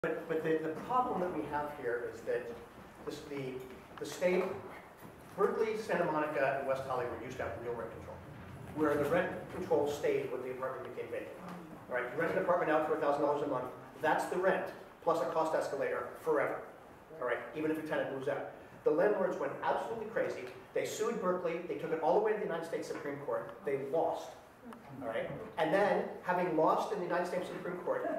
But the problem that we have here is that the state, Berkeley, Santa Monica, and West Hollywood used to have real rent control, where the rent control stayed when the apartment became vacant. All right, you rent an apartment out for $1,000 a month, that's the rent, plus a cost escalator forever. All right, even if a tenant moves out. The landlords went absolutely crazy. They sued Berkeley, they took it all the way to the United States Supreme Court, they lost. All right, and then, having lost in the United States Supreme Court,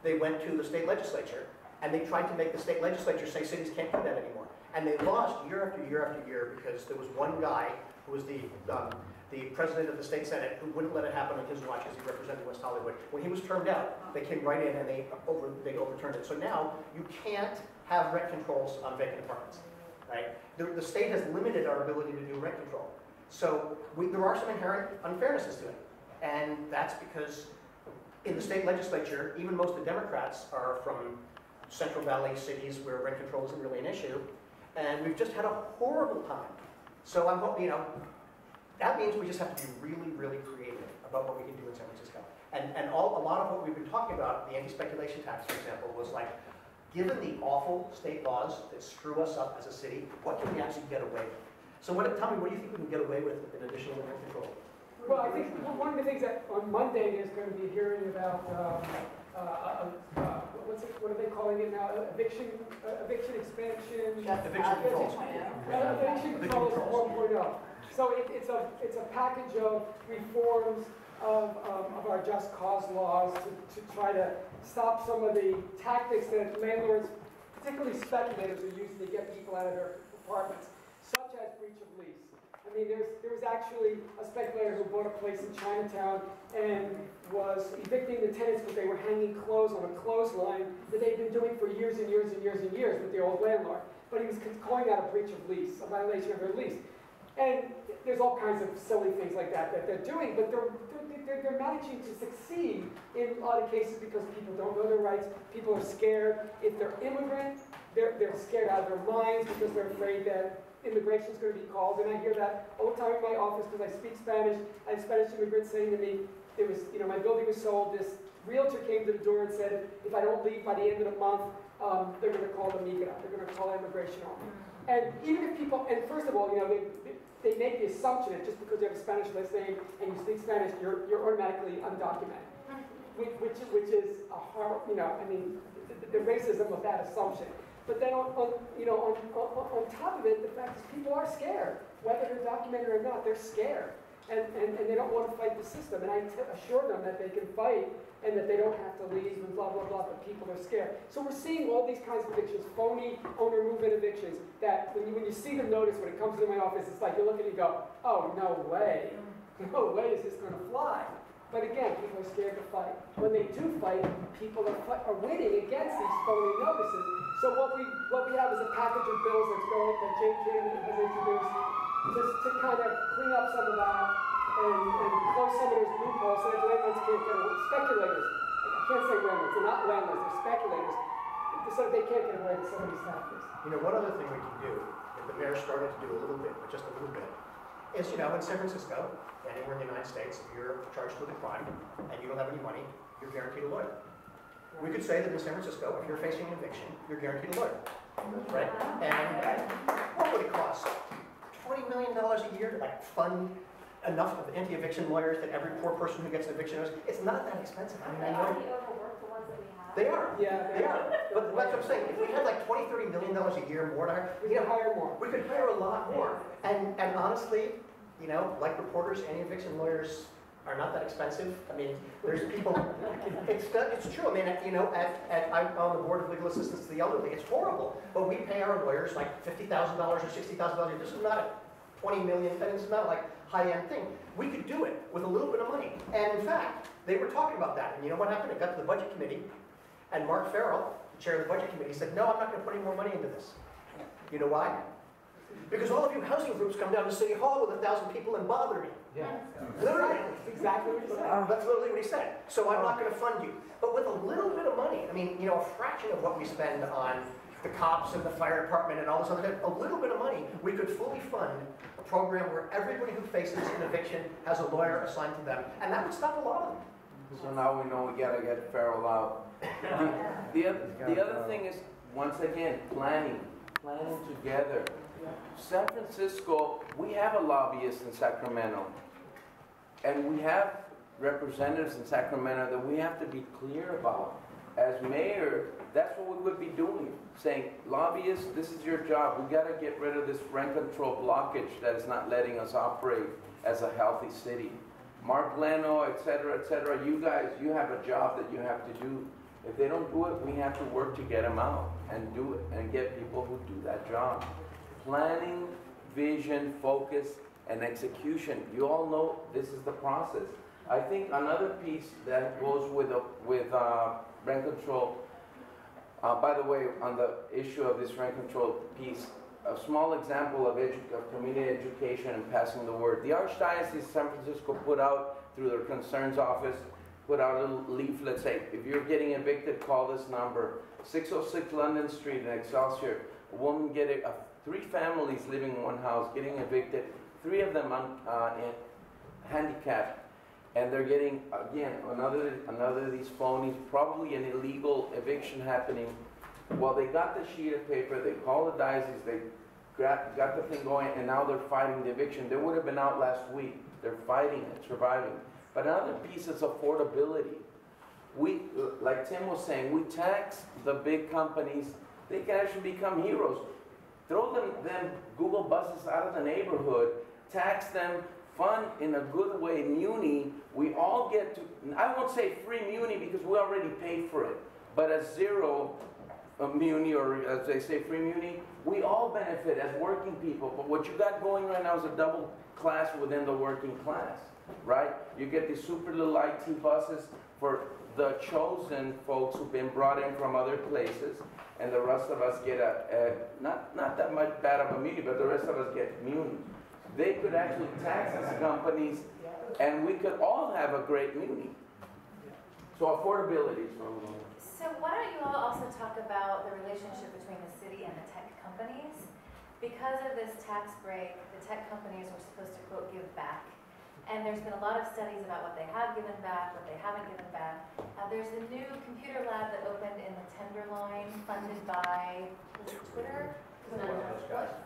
they went to the state legislature, and they tried to make the state legislature say cities can't do that anymore. And they lost year after year after year because there was one guy who was the president of the state senate who wouldn't let it happen on his watch as he represented West Hollywood. When he was termed out, they came right in and they overturned it. So now you can't have rent controls on vacant apartments. Right? The state has limited our ability to do rent control. So there are some inherent unfairnesses to it. And that's because in the state legislature, even most of the Democrats are from Central Valley cities where rent control isn't really an issue. And we've just had a horrible time. So I'm hoping, that means we just have to be really, really creative about what we can do in San Francisco. And a lot of what we've been talking about, the anti-speculation tax, for example, was like, given the awful state laws that screw us up as a city, what can we actually get away with? So tell me, what do you think we can get away with in additional rent control? Well, I think one of the things that on Monday there's going to be a hearing about, what are they calling it now? Eviction expansion? Eviction controls. Eviction controls 1.0. So it's a package of reforms of our just cause laws to try to stop some of the tactics that landlords, particularly speculators, are using to get people out of their apartments, such as breach of lease. I mean, there was actually a speculator who bought a place in Chinatown and was evicting the tenants because they were hanging clothes on a clothesline that they'd been doing for years and years and years and years with the old landlord. But he was calling that a breach of lease, a violation of their lease. And there's all kinds of silly things like that they're doing, but they're managing to succeed in a lot of cases because people don't know their rights, people are scared. If they're immigrant, they're scared out of their minds because they're afraid that immigration is going to be called. And I hear that all the time in my office because I speak Spanish. I have Spanish immigrants saying to me, my building was sold, this realtor came to the door and said, if I don't leave by the end of the month, they're going to call the migra, they're going to call immigration on. And even if people, and first of all, they make the assumption that just because you have a Spanish last name and you speak Spanish, you're automatically undocumented, which is a hard, the racism of that assumption. But then on top of it, the fact is people are scared, whether they're documented or not, they're scared. And they don't want to fight the system. And I assure them that they can fight and that they don't have to leave and blah, blah, blah, but people are scared. So we're seeing all these kinds of evictions, phony owner move-in evictions, that when you see the notice, when it comes into my office, it's like you look at it and go, oh, no way. No way is this going to fly. But again, people are scared to fight. When they do fight, people are winning against these phony notices. So what we have is a package of bills that Jay King has introduced just to kind of clean up some of that and close some of those loopholes so that landlords can't get away. Speculators, I can't say landlords, they're not landlords, they're speculators, so that they can't get away with some of these tactics. One other thing we can do, that the mayor started to do a little bit, but just a little bit, is, in San Francisco, anywhere in the United States, if you're charged with a crime and you don't have any money, you're guaranteed a lawyer. We could say that in San Francisco, if you're facing an eviction, you're guaranteed a lawyer, right? And what would it cost? $20 million a year to fund enough of anti-eviction lawyers that every poor person who gets an eviction knows? It's not that expensive. I know. They overwork the ones that we have. They are. Yeah, they are. But that's what I'm saying. If we had $20, $30 million a year more to hire, we could hire more. We could hire a lot more. And honestly, like reporters, anti-eviction lawyers are not that expensive. I mean, there's people. It's true. I mean, I'm on the board of legal assistance to the elderly. It's horrible, but we pay our lawyers like $50,000 or $60,000. This is not a $20 million thing. This is not like high-end thing. We could do it with a little bit of money. And in fact, they were talking about that. And you know what happened? It got to the budget committee, and Mark Farrell, the chair of the budget committee, said, "No, I'm not going to put any more money into this." You know why? Because all of you housing groups come down to City Hall with 1,000 people and bother me. Yeah. Literally. That's exactly what he said. That's literally what he said. So I'm not going to fund you. But with a little bit of money, a fraction of what we spend on the cops and the fire department and all this other stuff, a little bit of money, we could fully fund a program where everybody who faces an eviction has a lawyer assigned to them. And that would stop a lot of them. So now we know we got to get Farrell out. The other thing is, once again, planning together. San Francisco, we have a lobbyist in Sacramento, and we have representatives in Sacramento that we have to be clear about. As mayor, that's what we would be doing, saying, lobbyists, this is your job. We got to get rid of this rent control blockage that is not letting us operate as a healthy city. Mark Leno, et cetera, you guys, you have a job that you have to do. If they don't do it, we have to work to get them out and do it and get people who do that job. Planning, vision, focus, and execution. You all know this is the process. I think another piece that goes with rent control, by the way, on the issue of this rent control piece, a small example of community education and passing the word. The Archdiocese of San Francisco put out, through their concerns office, put out a little leaflet saying, if you're getting evicted, call this number. 606 London Street in Excelsior, a woman three families living in one house getting evicted, 3 of them handicapped, and they're getting, again, another of these phonies, probably an illegal eviction happening. Well, they got the sheet of paper, they called the diocese, they got the thing going, and now they're fighting the eviction. They would have been out last week. They're fighting it, surviving. But another piece is affordability. We, like Tim was saying, we tax the big companies. They can actually become heroes. Throw them Google buses out of the neighborhood, tax them, fund in a good way, muni. We all get to, I won't say free muni because we already paid for it, but a zero muni, or as they say, free muni, we all benefit as working people. But what you got going right now is a double class within the working class, right? You get these super little IT buses for the chosen folks who've been brought in from other places, and the rest of us get not that much bad of a muni, but the rest of us get muni. They could actually tax these companies, and we could all have a great muni. So affordability is one of them. So why don't you all also talk about the relationship between the city and the tech companies? Because of this tax break, the tech companies were supposed to, quote, give back. And there's been a lot of studies about what they have given back, what they haven't given back. There's a new computer lab that opened in the Tenderloin, funded by Twitter.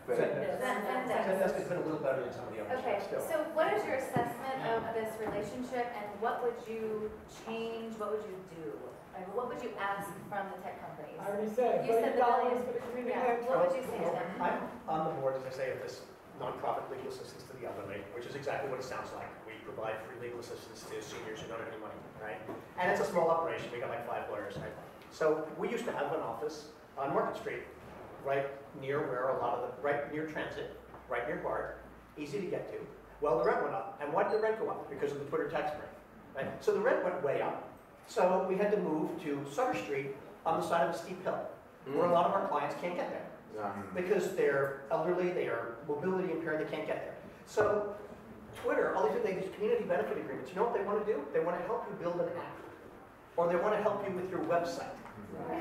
Zendesk has been a little better than some of the others. Okay, still. so what is your assessment of this relationship, and what would you change? What would you do? Like, what would you ask from the tech companies? I already said, You said the $1 billion billions. for the community. Yeah. What would you say to them? I'm on the board, as I say, of this nonprofit legal assistance to the elderly, which is exactly what it sounds like. We provide free legal assistance to seniors who don't have any money, right? And it's a small operation. We got like 5 lawyers, right? So we used to have an office on Market Street, right near where right near Transit, right near BART, easy to get to. Well, the rent went up. And why did the rent go up? Because of the Twitter tax break, right? So the rent went way up. So we had to move to Sutter Street on the side of a steep hill, where a lot of our clients can't get there. Because they're elderly, they are mobility impaired, they can't get there. So Twitter, all these community benefit agreements, you know what they want to do? They want to help you build an app, or they want to help you with your website.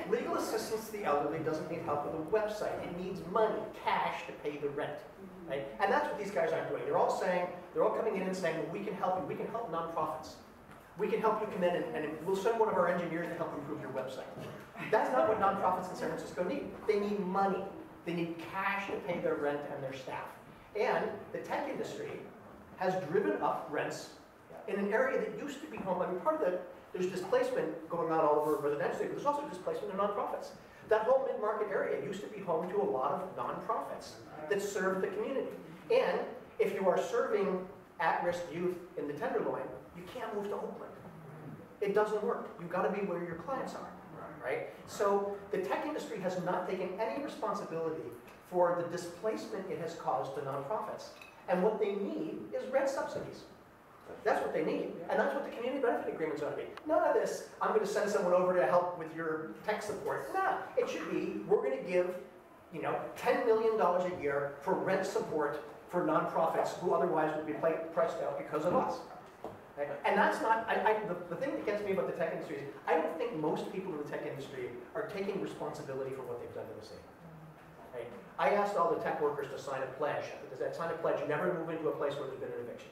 Legal assistance to the elderly doesn't need help with a website. It needs money, cash, to pay the rent. Right? And that's what these guys aren't doing. They're all coming in and saying, well, we can help you. We can help nonprofits. We can help you come in and we'll send one of our engineers to help improve your website. That's not what nonprofits in San Francisco need. They need money. They need cash to pay their rent and their staff. And the tech industry has driven up rents in an area that used to be home. I mean, part of the there's displacement going on all over residentially, but there's also displacement in nonprofits. That whole mid-market area used to be home to a lot of nonprofits that serve the community. And if you are serving at-risk youth in the Tenderloin, you can't move to Oakland. It doesn't work. You've got to be where your clients are, right? So the tech industry has not taken any responsibility for the displacement it has caused to nonprofits. And what they need is rent subsidies. That's what they need, and that's what the community benefit agreements ought to be. None of this, I'm going to send someone over to help with your tech support. No, it should be, we're going to give, $10 million a year for rent support for nonprofits who otherwise would be priced out because of us. Right? And that's not, the thing that gets me about the tech industry is, I don't think most people in the tech industry are taking responsibility for what they've done to the city. Right? I asked all the tech workers to sign a pledge. Does that sign a pledge? You never move into a place where there's been an eviction.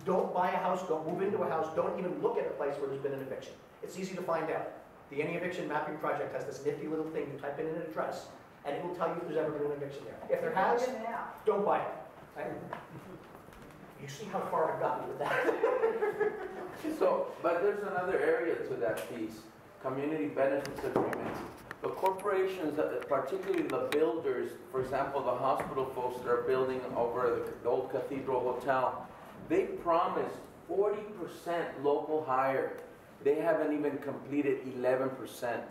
Don't buy a house, don't move into a house, don't even look at a place where there's been an eviction. It's easy to find out. The Any Eviction Mapping Project has this nifty little thing, you type in an address, and it will tell you if there's ever been an eviction there. If there has, don't buy it. You see how far I've gotten with that. So, but there's another area to that piece, community benefits agreements. The corporations, particularly the builders, for example, the hospital folks that are building over the old Cathedral Hotel, they promised 40% local hire. They haven't even completed 11%.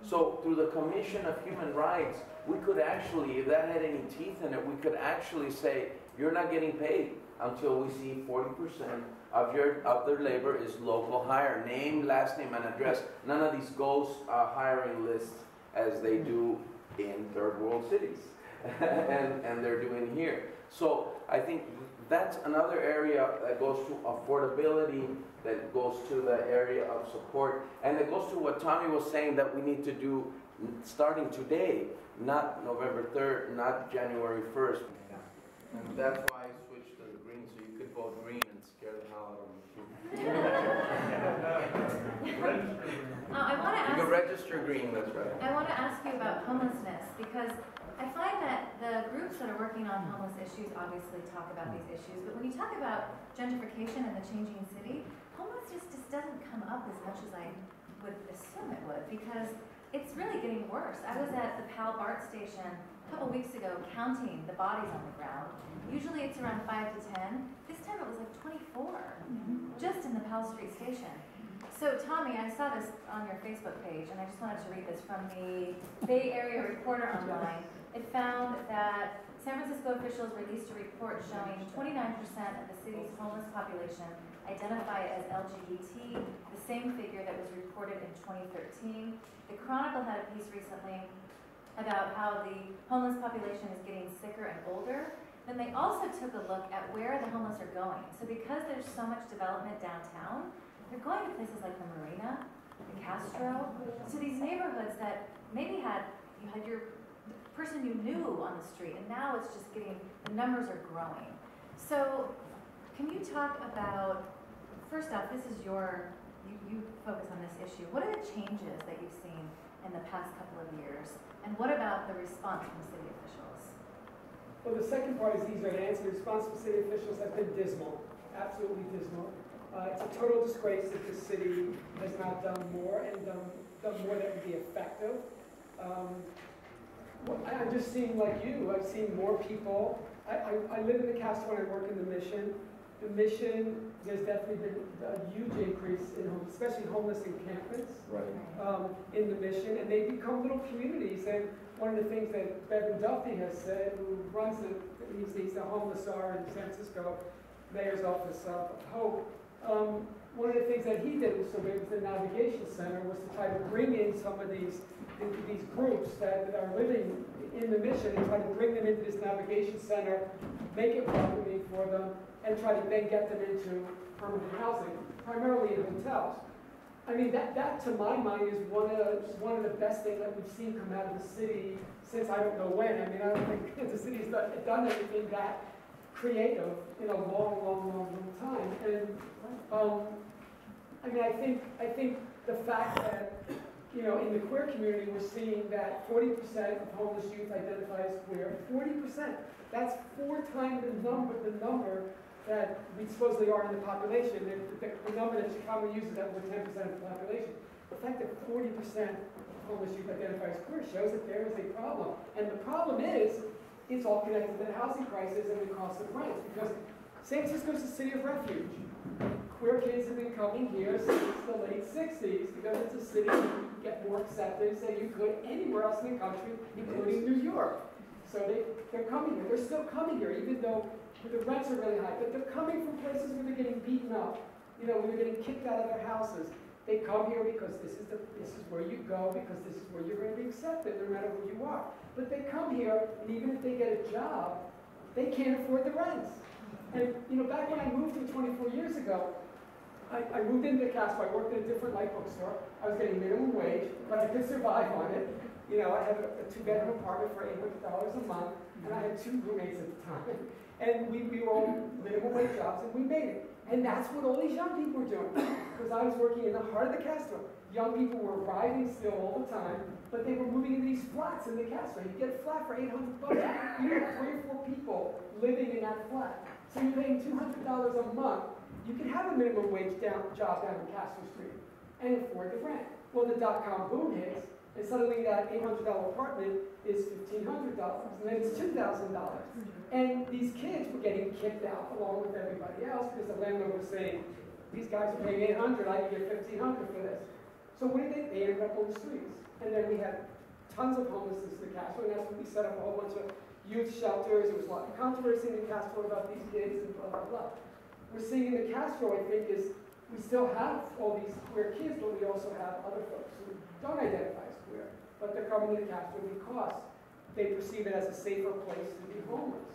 So through the Commission of Human Rights, we could actually, if that had any teeth in it, we could actually say, you're not getting paid until we see 40% of their labor is local hire. Name, last name, and address. None of these ghost hiring lists as they do in third world cities. and they're doing here. So I think that's another area that goes to affordability, that goes to the area of support, and it goes to what Tommi was saying that we need to do starting today, not November 3rd, not January 1st. And that's why I switched to the green, so you could vote green and scare the hell out of me. You can register green, that's right. I want to ask you about homelessness, because I find that the groups that are working on homeless issues obviously talk about these issues, but when you talk about gentrification and the changing city, homelessness just doesn't come up as much as I would assume it would, because it's really getting worse. I was at the Pal BART station a couple weeks ago counting the bodies on the ground. Usually it's around 5 to 10. This time it was like 24, just in the Pal Street station. So Tommi, I saw this on your Facebook page, and I just wanted to read this from the Bay Area Reporter online. It found that San Francisco officials released a report showing 29% of the city's homeless population identify as LGBT, the same figure that was reported in 2013. The Chronicle had a piece recently about how the homeless population is getting sicker and older. Then they also took a look at where the homeless are going. So because there's so much development downtown, they're going to places like the Marina, the Castro, so these neighborhoods that maybe you had your person you knew on the street, and now it's just getting, the numbers are growing. So can you talk about, first off, this is you focus on this issue. What are the changes that you've seen in the past couple of years? And what about the response from city officials? Well, the second part is easier to answer. The response from city officials has been dismal, absolutely dismal. It's a total disgrace that the city has not done more and done more that would be effective. I'm just seeing like you, I've seen more people. I live in the Castro and I work in the Mission. The Mission, there's definitely been a huge increase in, especially homeless encampments in the Mission, and they become little communities. And one of the things that Bevan Duffy has said, who runs he's the homeless czar in San Francisco, Mayor's Office of Hope, one of the things that he did was so big with the Navigation Center was to try to bring in some of these groups that are living in the Mission and try to bring them into this Navigation Center, make it welcoming for them, and try to then get them into permanent housing, primarily in hotels. I mean, that to my mind is one of the best things that we've seen come out of the city since I don't know when. I mean, I don't think the city's done anything that creative in a long time. And I mean, I think the fact that, you know, in the queer community, we're seeing that 40% of homeless youth identify as queer. 40%. That's 4 times the number that we supposedly are in the population. The number that Chicago uses, that we're 10% of the population. The fact that 40% of homeless youth identify as queer shows that there is a problem. And the problem is, it's all connected to the housing crisis and the cost of rent. Because San Francisco is a city of refuge. Queer kids have been coming here since the late 60s because it's a city where you can get more acceptance than you could anywhere else in the country, including New York. So they're coming here. They're still coming here, even though the rents are really high. But they're coming from places where they're getting beaten up, you know, where they're getting kicked out of their houses. They come here because this is where you go, because this is where you're going to be accepted, no matter who you are. But they come here, and even if they get a job, they can't afford the rents. And you know, back when I moved here 24 years ago, I moved into the Castro. I worked in a different light bookstore. I was getting minimum wage, but I could survive on it. You know, I had a 2-bedroom apartment for $800 a month, and I had 2 roommates at the time. And we were all minimum wage jobs, and we made it. And that's what all these young people were doing. Because I was working in the heart of the Castro. young people were arriving still all the time, but they were moving into these flats in the Castro. You get a flat for $800. You have 3 or 4 people living in that flat. So you're paying $200 a month. You can have a minimum wage job down in Castro Street and afford the rent. Well, the dot-com boom hits, and suddenly that $800 apartment is $1,500, and then it's $2,000. And these kids were getting kicked out along with everybody else because the landlord was saying, these guys are paying $800, I can get $1,500 for this. So what did they? They ended up on the streets. And then we had tons of homelessness in the Castro, and that's when we set up a whole bunch of youth shelters. There was a lot of controversy in the Castro about these kids and blah, blah, blah. We're seeing in the Castro, I think, is we still have all these queer kids, but we also have other folks who don't identify as queer, but they're coming to the Castro because they perceive it as a safer place to be homeless.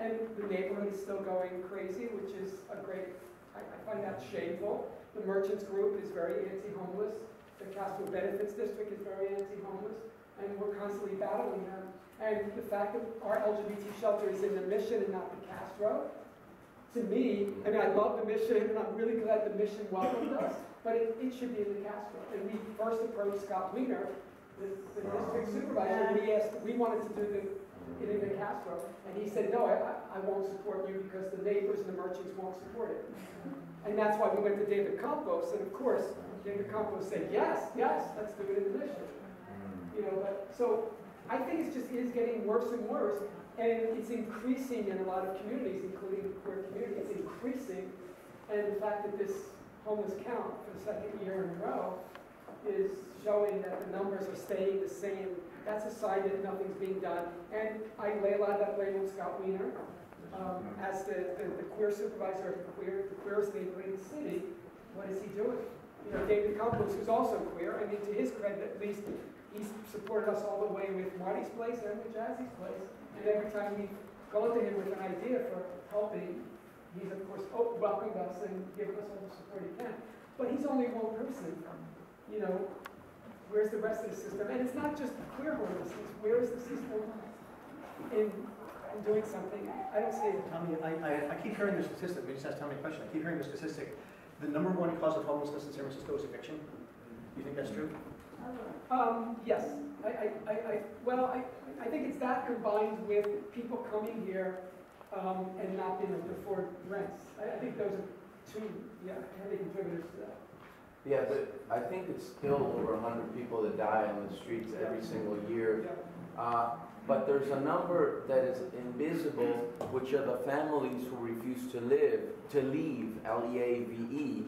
And the neighborhood is still going crazy, which is a great, I find that shameful. The Merchants Group is very anti-homeless. The Castro Benefits District is very anti-homeless, and we're constantly battling them. And the fact that our LGBT shelter is in the Mission and not the Castro, to me, I mean, I love the Mission, and I'm really glad the Mission welcomed us, but it should be in the Castro. And we first approached Scott Wiener, the district supervisor, and we wanted to do it in the Castro, and he said, no, I won't support you because the neighbors and the merchants won't support it. And that's why we went to David Campos, and of course, David Campos said, yes, let's do it in the Mission. You know, but so I think it just is getting worse and worse, and it's increasing in a lot of communities, including the queer community. It's increasing, and the fact that this homeless count for the second year in a row is showing that the numbers are staying the same. That's a sign that nothing's being done. And I lay a lot of that blame on Scott Wiener. As the queer supervisor of the queerest neighborhood in the city, what is he doing? You know, David Campos, who's also queer, I mean, to his credit, at least, he's supported us all the way with Marty's Place and with Jazzy's Place. And every time we've gone to him with an idea for helping, he's, of course, welcomed us and given us all the support he can. But he's only one person. You know, where's the rest of the system? And it's not just queer homelessness. Where is the system in doing something? I don't see it. Tommi, I keep hearing the statistic. We just asked Tommi a question. I keep hearing the statistic. The number 1 cause of homelessness in San Francisco is eviction. Do you think that's true? Yes. I think it's that combined with people coming here and not being able to afford rents. I think those are 2 heavy contributors to that. Yeah, but I think it's still over 100 people that die on the streets every single year. But there's a number that is invisible, which are the families who refuse to leave, L-E-A-V-E,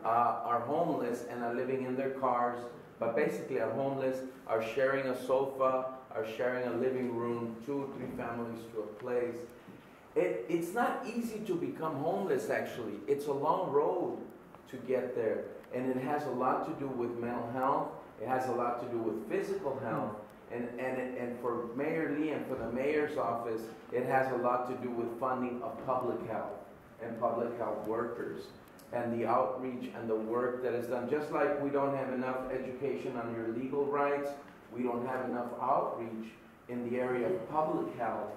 are homeless and are living in their cars, but basically are homeless, are sharing a sofa, are sharing a living room, 2 or 3 families to a place. It's not easy to become homeless, actually. It's a long road to get there. And it has a lot to do with mental health. It has a lot to do with physical health. And for Mayor Lee and for the mayor's office, it has a lot to do with funding of public health and public health workers and the outreach and the work that is done. Just like we don't have enough education on your legal rights, we don't have enough outreach in the area of public health,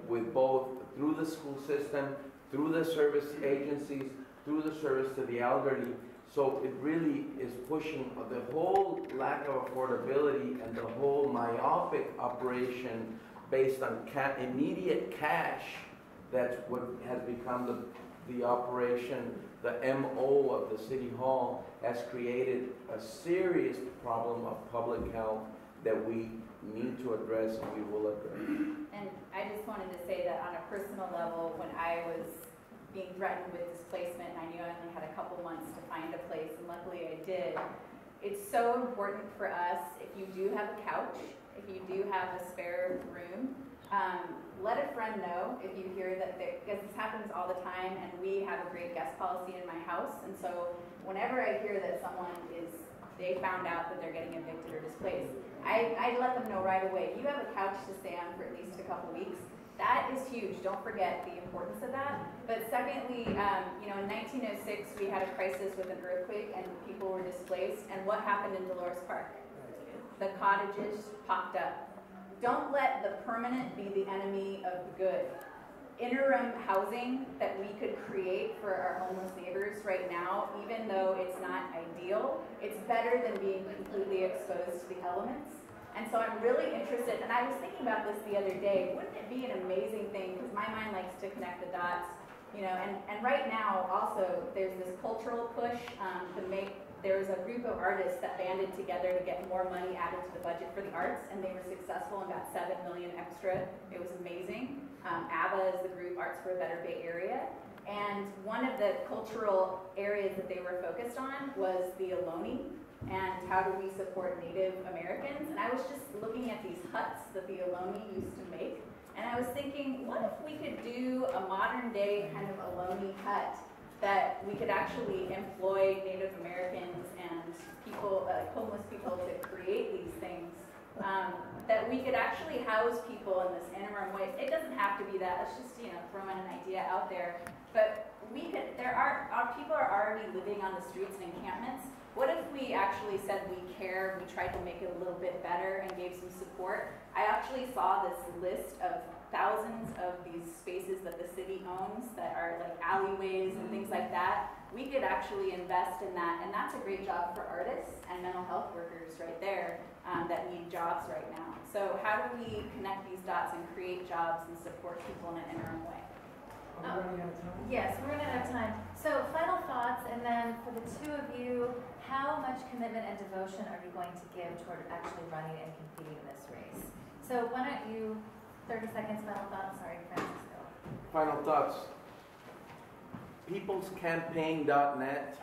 with both through the school system, through the service agencies, through the service to the elderly. So it really is pushing the whole lack of affordability and the whole myopic operation based on immediate cash. That's what has become the operation. The MO of the City Hall has created a serious problem of public health that we need to address and we will address. And I just wanted to say that on a personal level, when I was being threatened with displacement, and I knew I only had a couple months to find a place, and luckily I did. It's so important for us, if you do have a couch, if you do have a spare room, let a friend know if you hear that, because this happens all the time, and we have a great guest policy in my house, and so whenever I hear that someone they found out that they're getting evicted or displaced, I let them know right away. You have a couch to stay on for at least a couple weeks. That is huge. Don't forget the importance of that. But secondly, in 1906, we had a crisis with an earthquake and people were displaced. And what happened in Dolores Park? The cottages popped up. Don't let the permanent be the enemy of the good. interim housing that we could create for our homeless neighbors right now, even though it's not ideal, it's better than being completely exposed to the elements. And so I'm really interested, and I was thinking about this the other day, wouldn't it be an amazing thing, because my mind likes to connect the dots, you know, and right now also there's this cultural push there was a group of artists that banded together to get more money added to the budget for the arts, and they were successful and got $7 million extra. It was amazing. ABBA is the group Arts for a Better Bay Area. And one of the cultural areas that they were focused on was the Ohlone, and how do we support Native Americans. And I was just looking at these huts that the Ohlone used to make, and I was thinking, what if we could do a modern day kind of Ohlone hut that we could actually employ Native Americans and people, homeless people, to create these things, that we could actually house people in this interim way. It doesn't have to be that. Let's just, you know, throw in an idea out there. But we could. Our people are already living on the streets and encampments. What if we actually said we care, we tried to make it a little bit better and gave some support? I actually saw this list of thousands of these spaces that the city owns that are like alleyways and things like that. We could actually invest in that, and that's a great job for artists and mental health workers right there that need jobs right now. So how do we connect these dots and create jobs and support people in an interim way? Are we running out of time? Yes, we're running out of time. So final thoughts, and then for the two of you, how much commitment and devotion are you going to give toward actually running and competing in this race? So why don't you, 30 seconds, final thoughts. Sorry, Francisco. Final thoughts. Peoplescampaign.net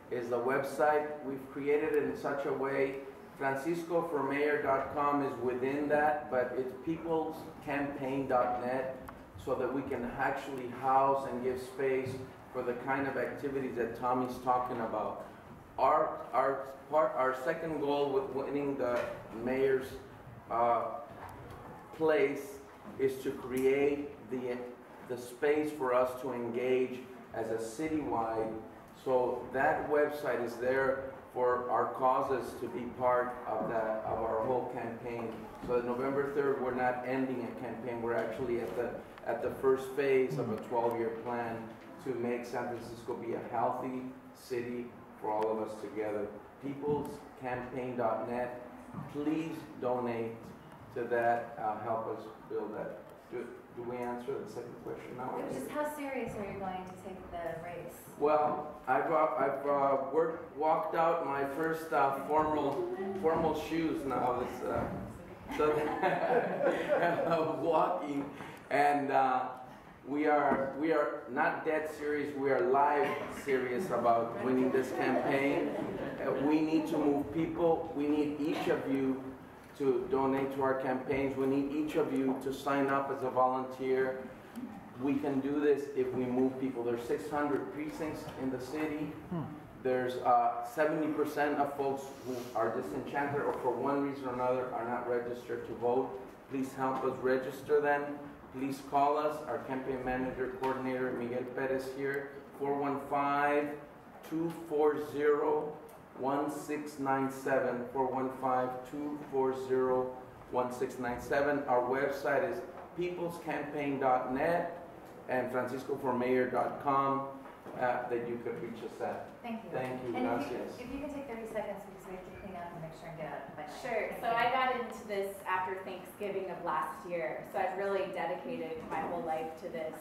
is the website. We've created it in such a way. FranciscoForMayor.com is within that, but it's peoplescampaign.net, so that we can actually house and give space for the kind of activities that Tommi's talking about. Our second goal with winning the mayor's place is to create the space for us to engage as a citywide. So that website is there for our causes to be part of our whole campaign. So that November 3rd, we're not ending a campaign. We're actually at the first phase of a 12-year plan to make San Francisco be a healthy city for all of us together. Peoplescampaign.net. Please donate to that. Help us build that. Do we answer the second question now? It was just how serious are you going to take the race? Well, I've walked out my first formal shoes now. Walking, and we are not dead serious. We are live serious about winning this campaign. We need to move people. We need each of you to donate to our campaigns. We need each of you to sign up as a volunteer. We can do this if we move people. There's 600 precincts in the city. There's 70% of folks who are disenchanted or for one reason or another are not registered to vote. Please help us register them. Please call us. Our campaign manager coordinator, Miguel Perez here, 415-240-1697, 415-240-1697. Our website is peoplescampaign.net and FranciscoForMayor.com that you could reach us at. Thank you. Thank you. And Gracias. if you can take 30 seconds, because we have to clean up and make sure and get out by 9. Sure. So I got into this after Thanksgiving of last year. So I've really dedicated my whole life to this.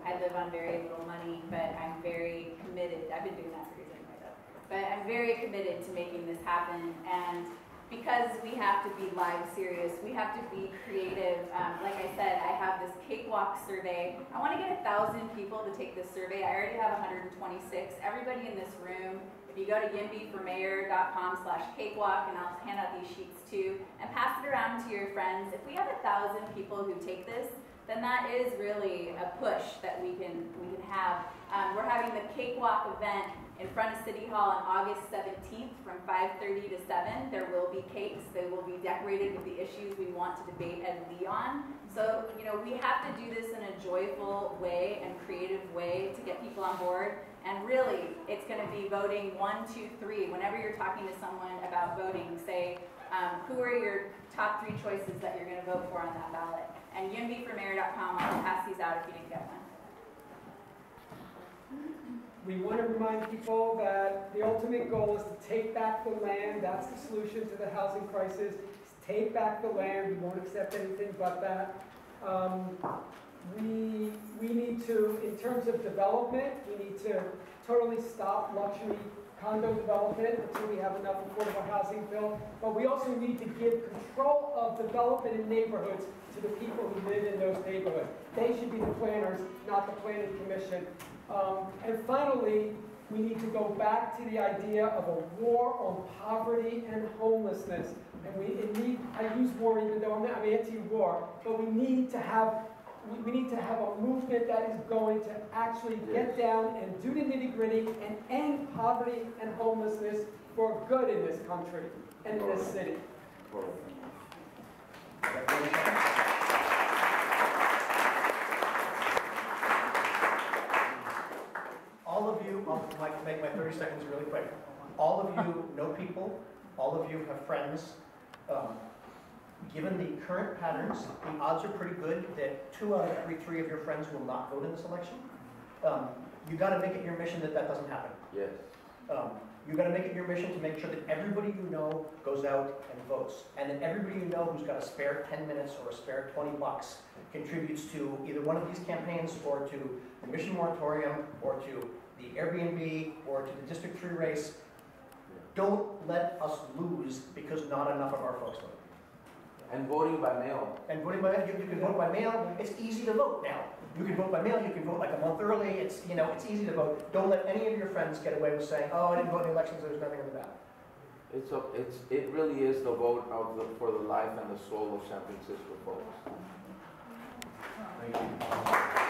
I live on very little money, but I'm very committed. I've been doing that for years anyway, though. But I'm very committed to making this happen. And because we have to be live serious, we have to be creative. Like I said, I have this cakewalk survey. I want to get 1,000 people to take this survey. I already have 126. Everybody in this room, if you go to yimbyformayor.com/cakewalk, and I'll hand out these sheets too, and pass it around to your friends. If we have 1,000 people who take this, then that is really a push that we can have. We're having the cakewalk event in front of City Hall on August 17th from 5:30 to 7. There will be cakes. They will be decorated with the issues we want to debate and lead on. So, you know, we have to do this in a joyful way and creative way to get people on board. And really, it's going to be voting 1, 2, 3. Whenever you're talking to someone about voting, say, Who are your top 3 choices that you're going to vote for on that ballot? And yimbyformayor.com, I'll pass these out if you didn't get one. We want to remind people that the ultimate goal is to take back the land. That's the solution to the housing crisis. Take back the land. We won't accept anything but that. We need to, in terms of development, we need to totally stop luxury condo development until we have enough affordable housing built. But we also need to give control of development in neighborhoods to the people who live in those neighborhoods. They should be the planners, not the planning commission. And finally, we need to go back to the idea of a war on poverty and homelessness. And I use war even though I'm anti-war, but we need to have a movement that is going to actually get down and do the nitty-gritty and end poverty and homelessness for good in this country and in this city. All of you, I'll make my 30 seconds really quick. All of you know people, all of you have friends. Given the current patterns, the odds are pretty good that 2 out of every 3 of your friends will not vote in this election. You got to make it your mission that doesn't happen. Yes. You got to make it your mission to make sure that everybody you know goes out and votes, and that everybody you know who's got a spare 10 minutes or a spare 20 bucks contributes to either one of these campaigns, or to the Mission Moratorium, or to the Airbnb, or to the District 3 race. Don't let us lose because not enough of our folks vote. And voting by mail. And voting by mail, you can vote by mail. It's easy to vote now. You can vote by mail. You can vote like a month early. It's easy to vote. Don't let any of your friends get away with saying, "Oh, I didn't vote in the elections. There's nothing on the ballot." It really is the vote for the life and the soul of San Francisco folks. Thank you.